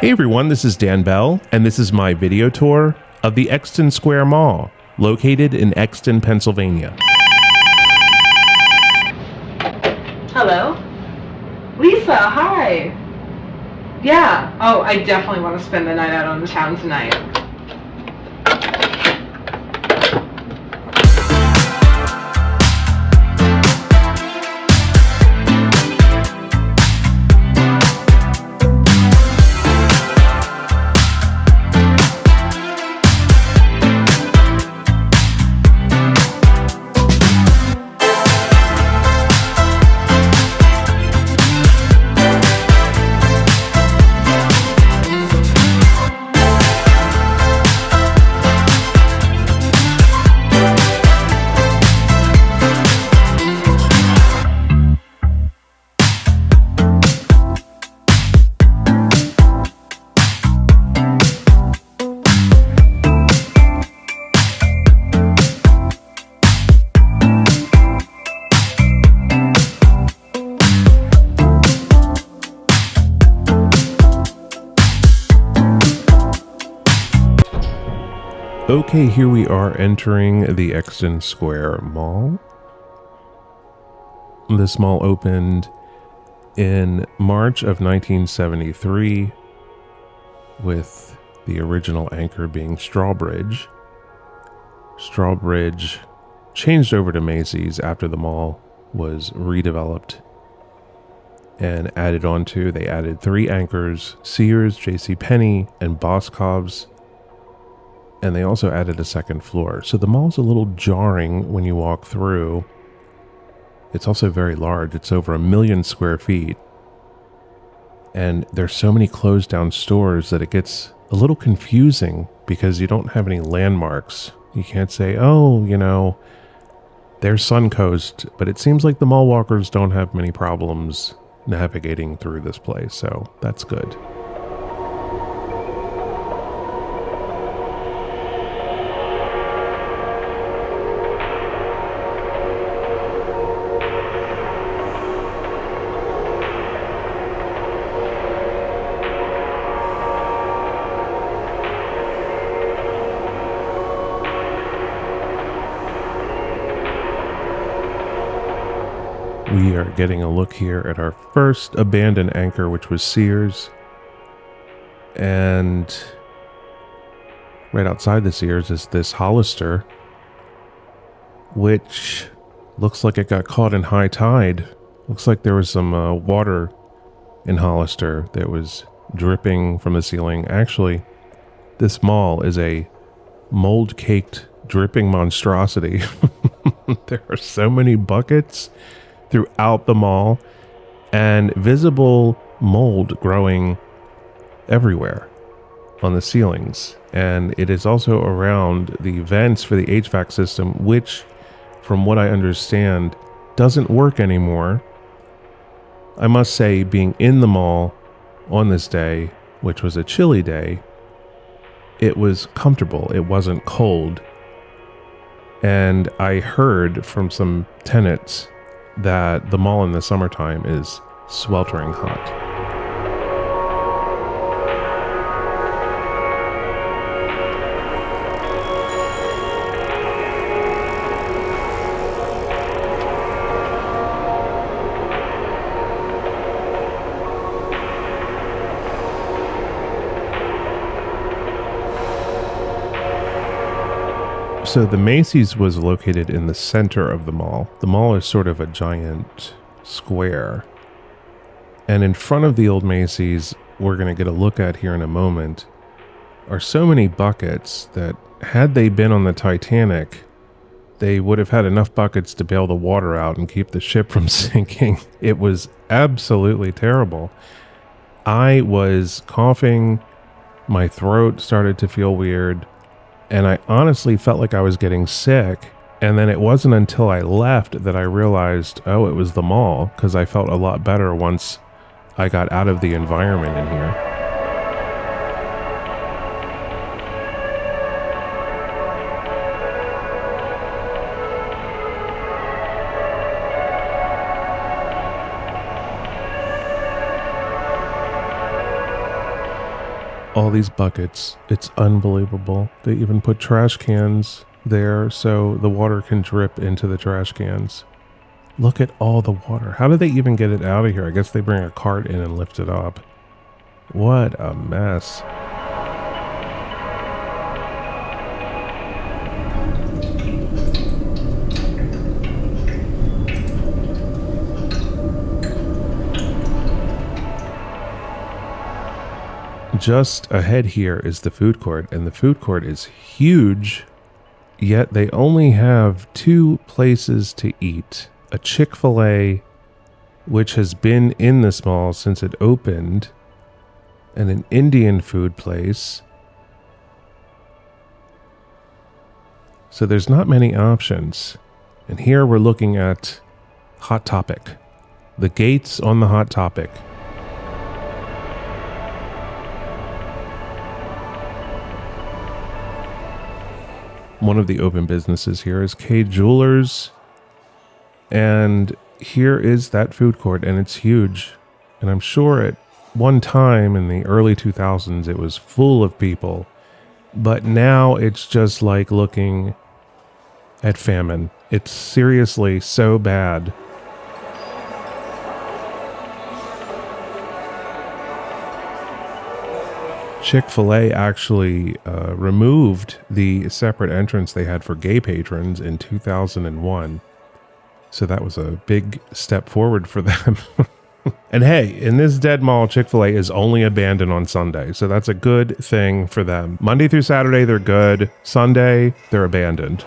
Hey everyone, this is Dan Bell, and this is my video tour of the Exton Square Mall, located in Exton, Pennsylvania. Hello? Lisa, hi! Yeah, oh, I definitely want to spend the night out on the town tonight. Okay, here we are entering the Exton Square Mall. This mall opened in March of 1973 with the original anchor being Strawbridge. Strawbridge changed over to Macy's after the mall was redeveloped and added onto. They added 3 anchors: Sears, JCPenney, and Boscov's. And they also added a second floor. So the mall's a little jarring when you walk through. It's also very large. It's over 1 million square feet. And there's so many closed down stores that it gets a little confusing because you don't have any landmarks. You can't say, oh, you know, there's Suncoast. But it seems like the mall walkers don't have many problems navigating through this place. So that's good. We are getting a look here at our first abandoned anchor, which was Sears. And right outside the Sears is this Hollister, which looks like it got caught in high tide. Looks like there was some water in Hollister that was dripping from the ceiling. Actually, this mall is a mold-caked, dripping monstrosity. There are so many buckets throughout the mall and visible mold growing everywhere on the ceilings. And it is also around the vents for the HVAC system, which, from what I understand, doesn't work anymore. I must say, being in the mall on this day, which was a chilly day, it was comfortable. It wasn't cold. And I heard from some tenants that the mall in the summertime is sweltering hot. So the Macy's was located in the center of the mall. The mall is sort of a giant square. And in front of the old Macy's, we're going to get a look at here in a moment, are so many buckets that had they been on the Titanic, they would have had enough buckets to bail the water out and keep the ship from sinking. It was absolutely terrible. I was coughing. My throat started to feel weird. And I honestly felt like I was getting sick. And then it wasn't until I left that I realized, oh, it was the mall, because I felt a lot better once I got out of the environment in here. All these buckets. It's unbelievable. They even put trash cans there so the water can drip into the trash cans. Look at all the water. How do they even get it out of here? I guess they bring a cart in and lift it up. What a mess. Just ahead here is the food court, and the food court is huge, yet they only have 2 places to eat. A Chick-fil-A, which has been in this mall since it opened, and an Indian food place. So there's not many options. And here we're looking at Hot Topic. The gates on the Hot Topic. One of the open businesses here is K Jewelers. And here is that food court, and it's huge. And I'm sure at one time in the early 2000s it was full of people. But now it's just like looking at famine. It's seriously so bad. Chick-fil-A actually removed the separate entrance they had for gay patrons in 2001. So that was a big step forward for them. And hey, in this dead mall, Chick-fil-A is only abandoned on Sunday. So that's a good thing for them. Monday through Saturday, they're good. Sunday, they're abandoned.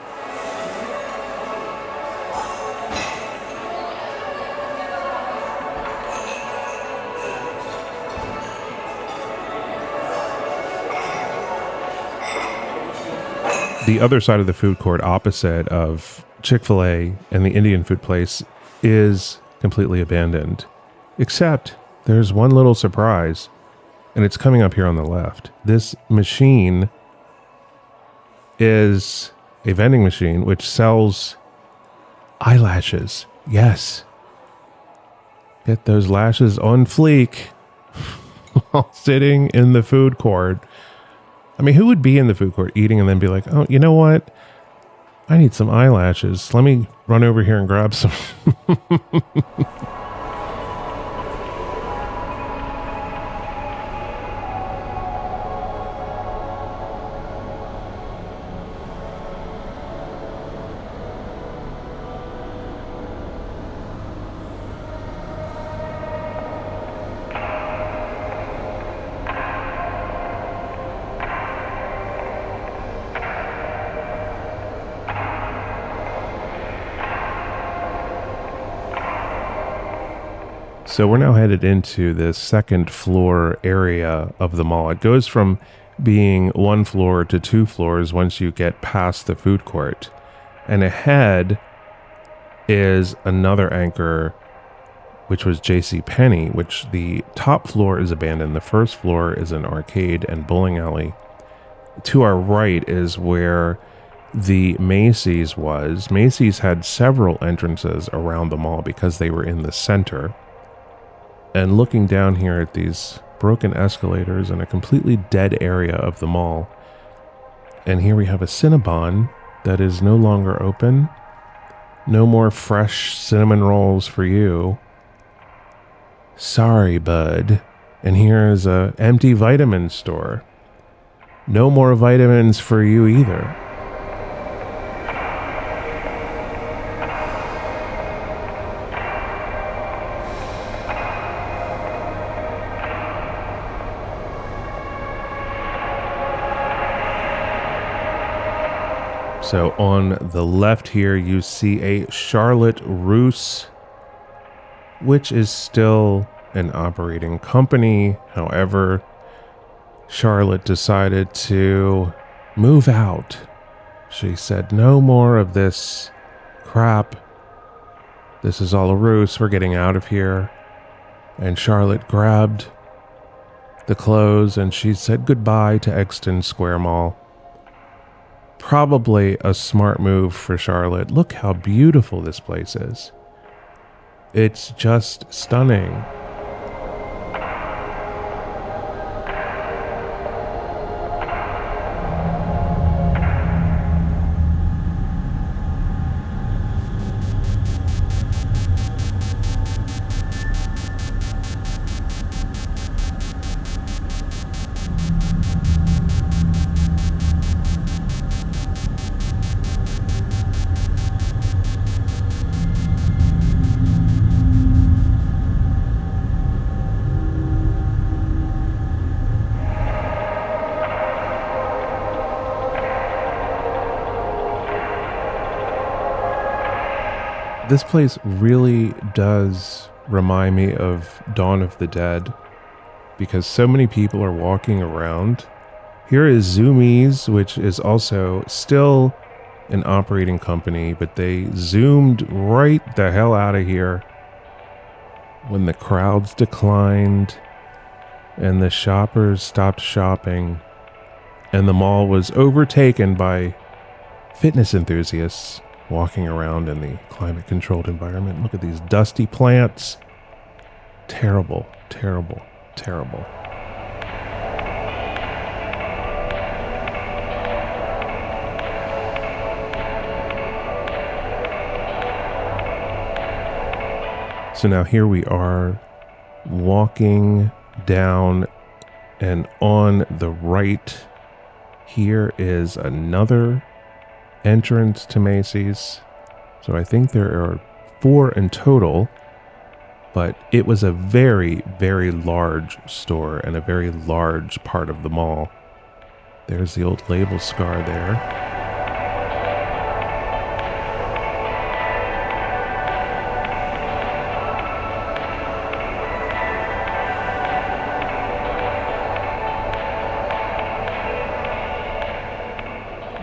The other side of the food court opposite of Chick-fil-A and the Indian food place is completely abandoned. Except there's one little surprise, and it's coming up here on the left. This machine is a vending machine which sells eyelashes. Yes. Get those lashes on fleek while sitting in the food court. I mean, who would be in the food court eating and then be like, oh, you know what? I need some eyelashes. Let me run over here and grab some. So we're now headed into the second floor area of the mall. It goes from being 1 floor to 2 floors once you get past the food court. And ahead is another anchor, which was JCPenney, which the top floor is abandoned. The first floor is an arcade and bowling alley. To our right is where the Macy's was. Macy's had several entrances around the mall because they were in the center. And looking down here at these broken escalators in a completely dead area of the mall. And here we have a Cinnabon that is no longer open. No more fresh cinnamon rolls for you. Sorry, bud. And here is a empty vitamin store. No more vitamins for you either. So on the left here, you see a Charlotte Russe, which is still an operating company. However, Charlotte decided to move out. She said, no more of this crap. This is all a ruse. We're getting out of here. And Charlotte grabbed the clothes and she said goodbye to Exton Mall. Probably a smart move for Charlotte. Look how beautiful this place is. It's just stunning. This place really does remind me of Dawn of the Dead because so many people are walking around. Here is Zoomies, which is also still an operating company, but they zoomed right the hell out of here when the crowds declined and the shoppers stopped shopping and the mall was overtaken by fitness enthusiasts walking around in the climate controlled environment. Look at these dusty plants. Terrible, terrible, terrible. So now here we are walking down, and on the right here is another entrance to Macy's. So I think there are 4 in total, but it was a very, very large store and a very large part of the mall. There's the old label scar there.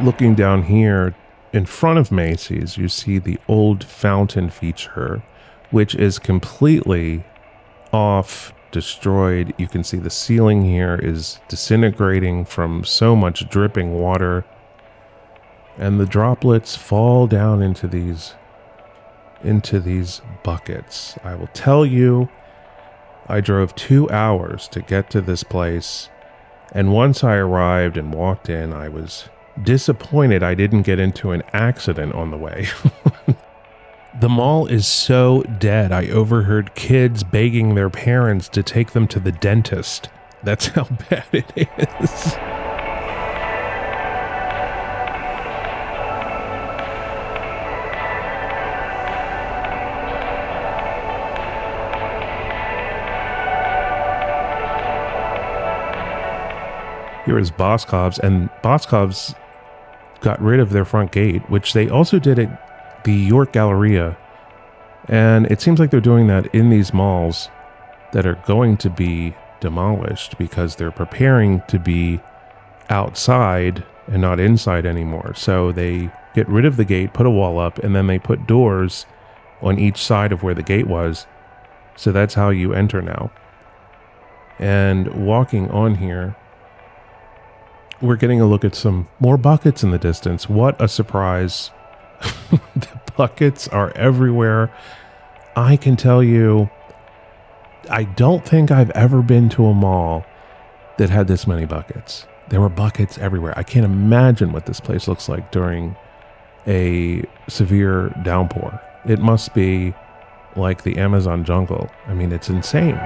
Looking down here in front of Macy's, you see the old fountain feature, which is completely off, destroyed. You can see the ceiling here is disintegrating from so much dripping water, and the droplets fall down into these buckets. I will tell you, I drove 2 hours to get to this place, and once I arrived and walked in, I was disappointed I didn't get into an accident on the way. The mall is so dead. I overheard kids begging their parents to take them to the dentist. That's how bad it is. Here is Boscov's, and Boscov's got rid of their front gate, which they also did at the York Galleria. And it seems like they're doing that in these malls that are going to be demolished because they're preparing to be outside and not inside anymore. So they get rid of the gate, put a wall up, and then they put doors on each side of where the gate was. So that's how you enter now. And walking on here, we're getting a look at some more buckets in the distance. What a surprise. The buckets are everywhere. I can tell you, I don't think I've ever been to a mall that had this many buckets. There were buckets everywhere. I can't imagine what this place looks like during a severe downpour. It must be like the Amazon jungle. I mean, it's insane.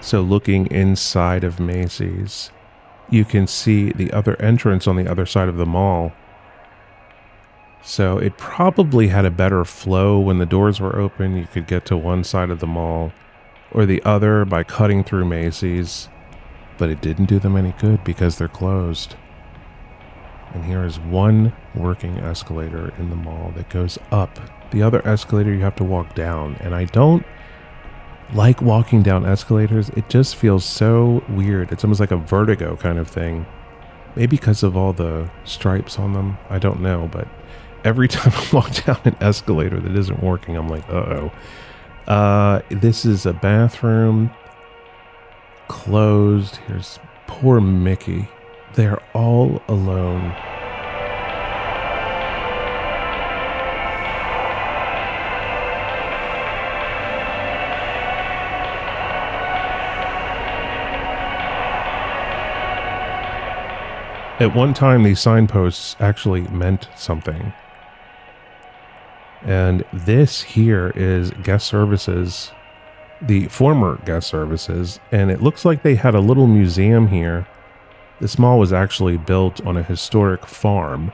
So looking inside of Macy's, you can see the other entrance on the other side of the mall. So it probably had a better flow when the doors were open. You could get to one side of the mall or the other by cutting through Macy's, but it didn't do them any good because they're closed. And here is one working escalator in the mall that goes up. The other escalator you have to walk down, and I don't like walking down escalators. It just feels so weird. It's almost like a vertigo kind of thing. Maybe because of all the stripes on them. I don't know, but every time I walk down an escalator that isn't working, I'm like, uh-oh. This is a bathroom. Closed. Here's poor Mickey. They're all alone. At one time, these signposts actually meant something. And this here is guest services, the former guest services, and it looks like they had a little museum here. This mall was actually built on a historic farm.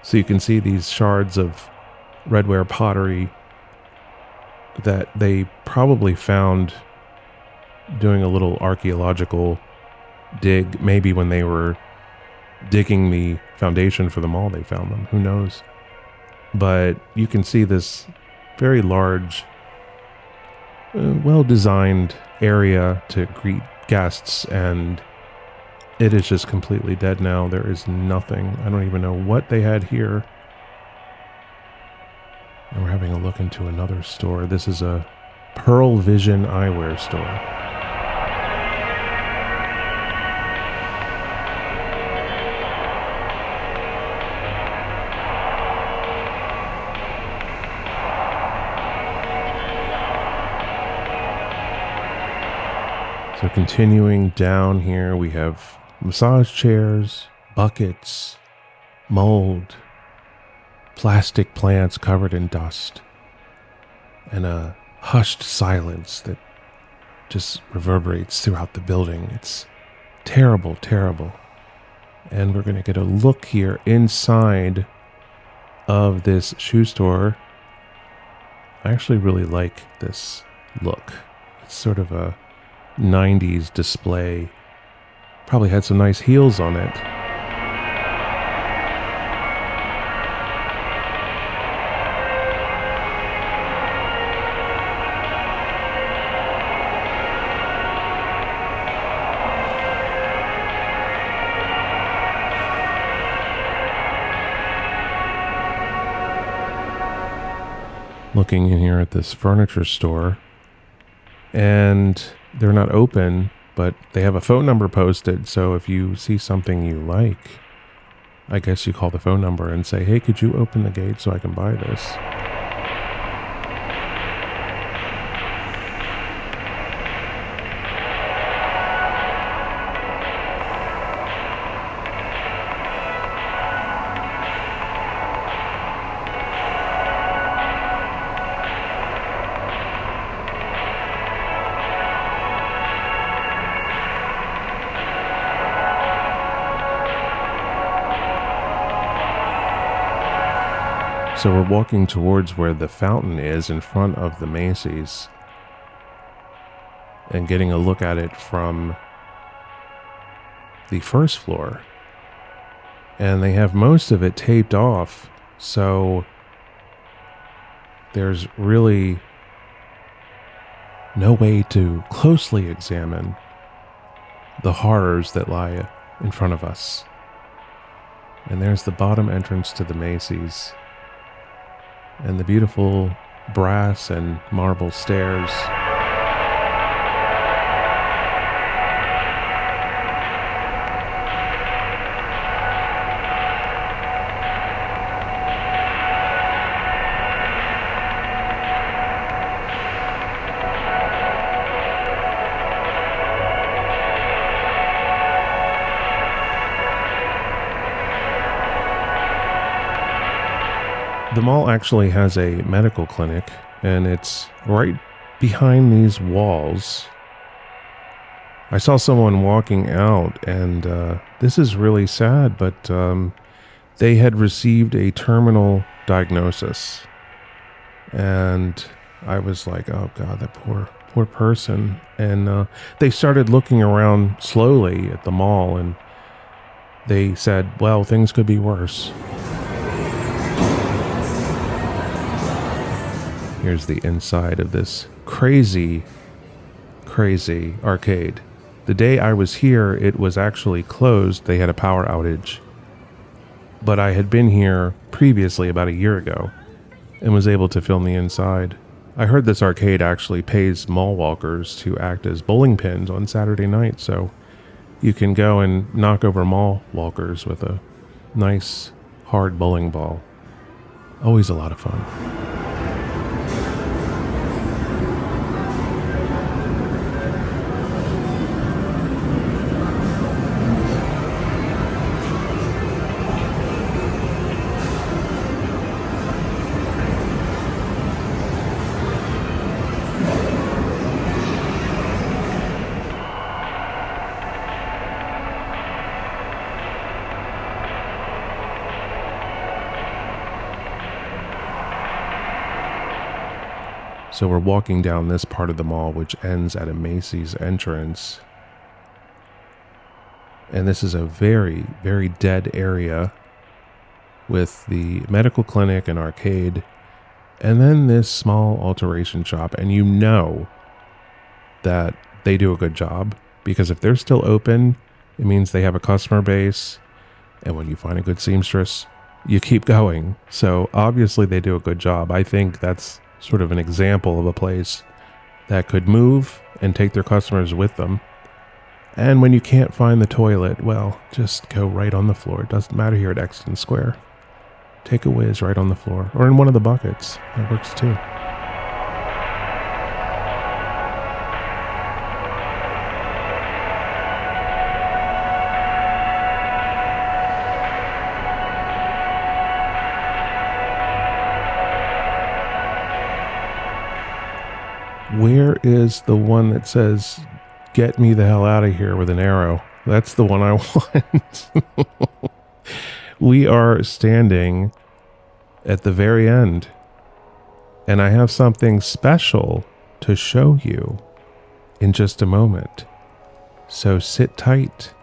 So you can see these shards of redware pottery that they probably found doing a little archaeological dig, maybe when they were digging the foundation for the mall, they found them. Who knows? But you can see this very large, well-designed area to greet guests, and it is just completely dead now. There is nothing. I don't even know what they had here. And we're having a look into another store. This is a Pearl Vision eyewear store. So continuing down here, we have massage chairs, buckets, mold, plastic plants covered in dust, and a hushed silence that just reverberates throughout the building. It's terrible, terrible. And we're going to get a look here inside of this shoe store. I actually really like this look. It's sort of a 90s display. Probably had some nice heels on it. Looking in here at this furniture store, and they're not open, but they have a phone number posted. So if you see something you like, I guess you call the phone number and say, hey, could you open the gate so I can buy this? So we're walking towards where the fountain is in front of the Macy's and getting a look at it from the first floor. And they have most of it taped off, so there's really no way to closely examine the horrors that lie in front of us. And there's the bottom entrance to the Macy's, and the beautiful brass and marble stairs. The mall actually has a medical clinic, and it's right behind these walls. I saw someone walking out, and this is really sad, but they had received a terminal diagnosis. And I was like, oh God, that poor person. And they started looking around slowly at the mall, and they said, well, things could be worse. Here's the inside of this crazy, crazy arcade. The day I was here, it was actually closed. They had a power outage. But I had been here previously about a year ago and was able to film the inside. I heard this arcade actually pays mall walkers to act as bowling pins on Saturday night, so you can go and knock over mall walkers with a nice, hard bowling ball. Always a lot of fun. So we're walking down this part of the mall, which ends at a Macy's entrance. And this is a very, very dead area with the medical clinic and arcade, and then this small alteration shop. And you know that they do a good job, because if they're still open, it means they have a customer base. And when you find a good seamstress, you keep going. So obviously they do a good job. I think that's sort of an example of a place that could move and take their customers with them. And when you can't find the toilet, well, just go right on the floor. It doesn't matter here at Exton Square. Take a whiz right on the floor, or in one of the buckets. That works too. Where is the one that says, "Get me the hell out of here" with an arrow? That's the one I want. We are standing at the very end, and I have something special to show you in just a moment. So sit tight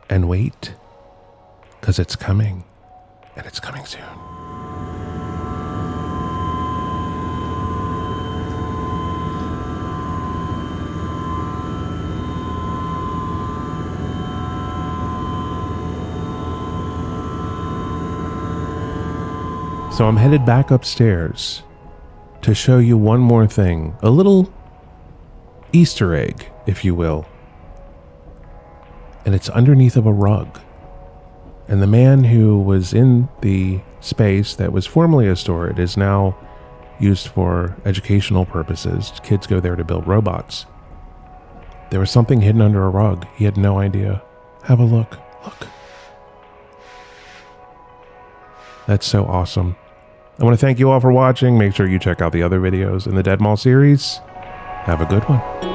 and wait, because it's coming, and it's coming soon. So I'm headed back upstairs to show you one more thing, a little Easter egg, if you will. And it's underneath of a rug. And the man who was in the space that was formerly a store, it is now used for educational purposes. Kids go there to build robots. There was something hidden under a rug. He had no idea. Have a look. Look. That's so awesome. I want to thank you all for watching. Make sure you check out the other videos in the Dead Mall series. Have a good one.